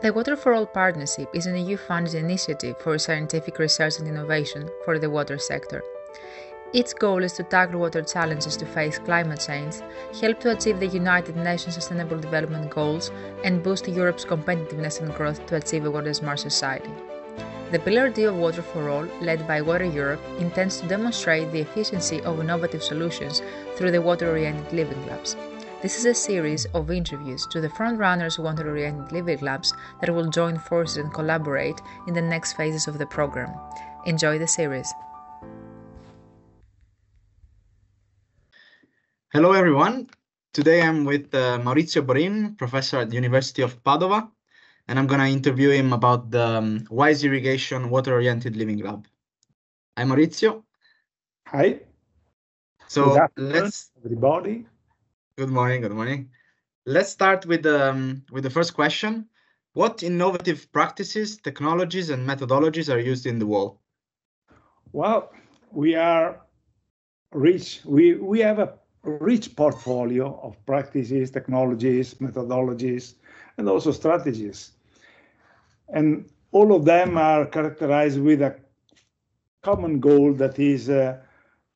The Water for All Partnership is an EU-funded initiative for scientific research and innovation for the water sector. Its goal is to tackle water challenges to face climate change, help to achieve the United Nations Sustainable Development Goals, and boost Europe's competitiveness and growth to achieve a water-smart society. The Pillar D of Water for All, led by WIrri Europe, intends to demonstrate the efficiency of innovative solutions through the water-oriented living labs. This is a series of interviews to the frontrunners of water-oriented living labs that will join forces and collaborate in the next phases of the program. Enjoy the series. Hello, everyone. Today I'm with Maurizio Borin, professor at the University of Padova, and I'm going to interview him about the WISE Irrigation Water-Oriented Living Lab. Hi, Maurizio. Hi. So let's everybody. Good morning. Good morning. Let's start with the first question. What innovative practices, technologies, and methodologies are used in the WOL? Well, we are rich. We have a rich portfolio of practices, technologies, methodologies, and also strategies. And all of them are characterized with a common goal that is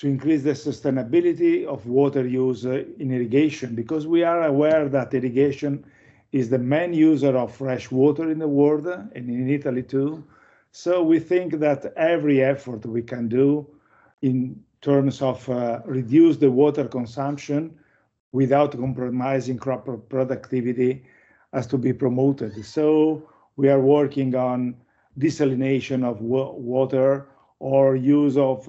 to increase the sustainability of water use in irrigation, because we are aware that irrigation is the main user of fresh water in the world and in Italy too. So we think that every effort we can do in terms of reduce the water consumption without compromising crop productivity has to be promoted. So we are working on desalination of water or use of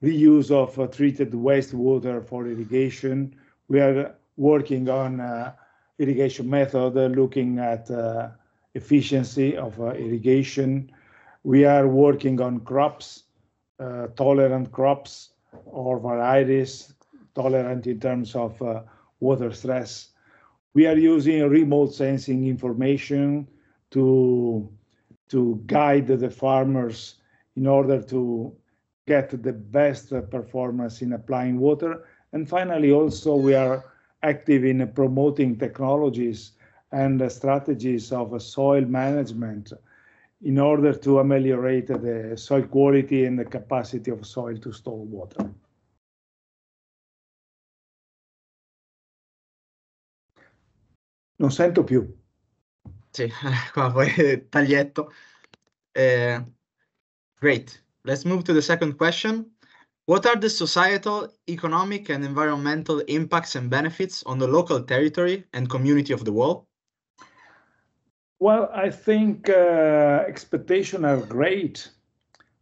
reuse of treated wastewater for irrigation. We are working on irrigation method, looking at efficiency of irrigation. We are working on crops, tolerant crops or varieties, tolerant in terms of water stress. We are using remote sensing information to guide the farmers in order to get the best performance in applying water. And finally, also we are active in promoting technologies and strategies of soil management in order to ameliorate the soil quality and the capacity of soil to store water. Non sento più. Sì, qua poi taglietto. Great. Let's move to the second question. What are the societal, economic, and environmental impacts and benefits on the local territory and community of the WOL? Well, I think expectations are great,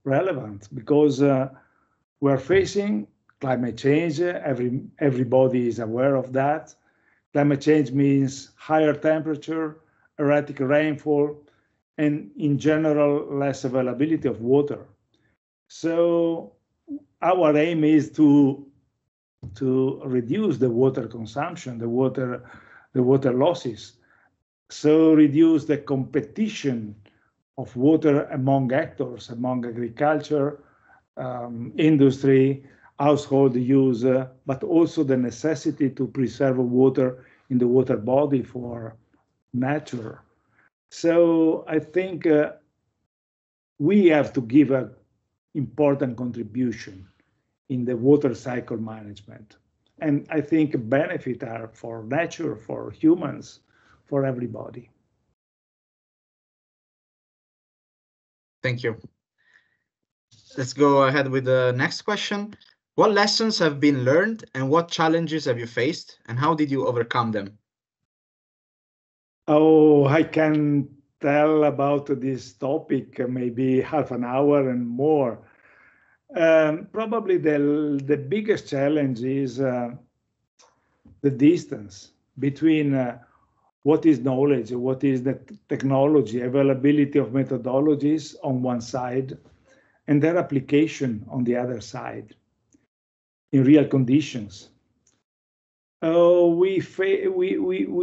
relevant, because we're facing climate change. Everybody is aware of that. Climate change means higher temperature, erratic rainfall, and in general, less availability of water. So our aim is to reduce the water consumption, the water losses. So reduce the competition of water among actors, among agriculture, industry, household use, but also the necessity to preserve water in the water body for nature. So I think we have to give an important contribution in the water cycle management. And I think benefits are for nature, for humans, for everybody. Thank you. Let's go ahead with the next question. What lessons have been learned and what challenges have you faced and how did you overcome them? Oh, I can tell about this topic maybe half an hour and more. Probably the biggest challenge is the distance between what is knowledge, what is the technology, availability of methodologies on one side, and their application on the other side in real conditions. We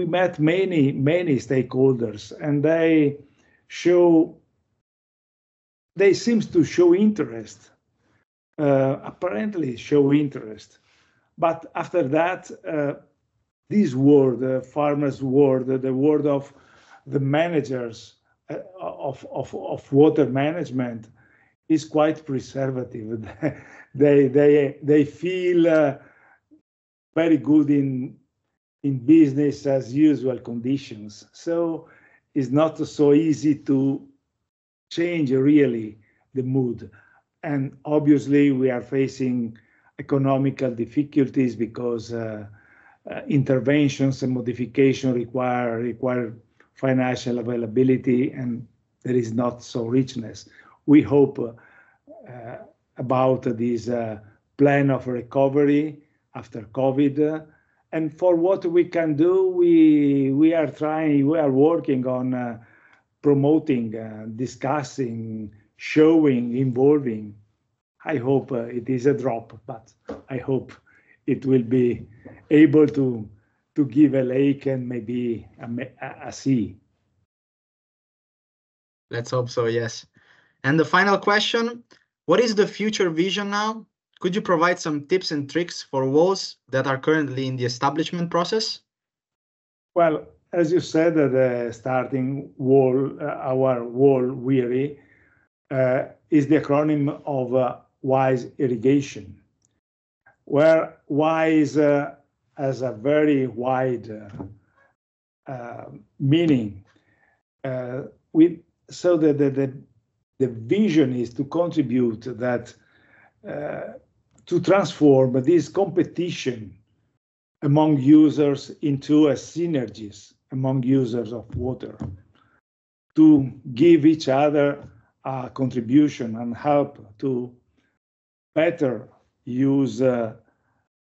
met many stakeholders, and they seem to show interest, apparently show interest. But after that, this word, farmers' word, the word of the managers of water management is quite preservative. They feel very good in business as usual conditions. So it's not so easy to change really the mood. And obviously we are facing economical difficulties because interventions and modification require financial availability, and there is not so richness. We hope about this plan of recovery after COVID. And for what we can do, we are working on promoting, discussing, showing, involving. I hope it is a drop, but I hope it will be able to give a lake and maybe a sea. Let's hope so, yes. And the final question, what is the future vision now? Could you provide some tips and tricks for walls that are currently in the establishment process? Well, as you said, the starting wall, our wall, WIrri, is the acronym of wise irrigation, where wise has a very wide meaning. So the vision is to contribute that to transform this competition among users into a synergies among users of water, to give each other a contribution and help to better use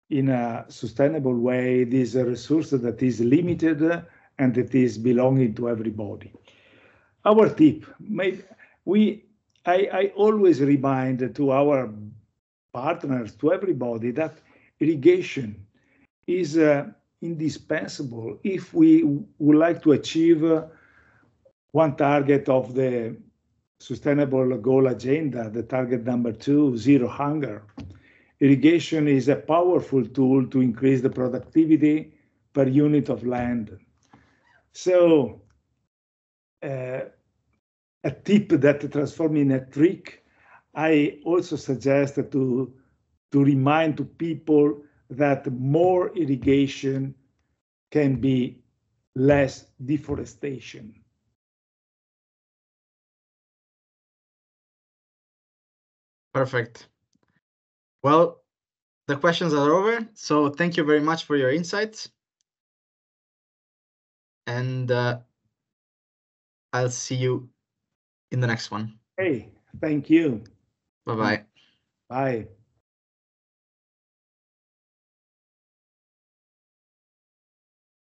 in a sustainable way this resource that is limited and that is belonging to everybody. Our tip, I always remind to our partners, to everybody, that irrigation is indispensable if we would like to achieve one target of the Sustainable Goal Agenda, the target number 2, zero hunger. Irrigation is a powerful tool to increase the productivity per unit of land. So a tip that transforms in a trick, I also suggest to remind to people that more irrigation can be less deforestation. Perfect. Well, the questions are over. So thank you very much for your insights. And I'll see you in the next one. Hey, thank you. Bye-bye. Bye.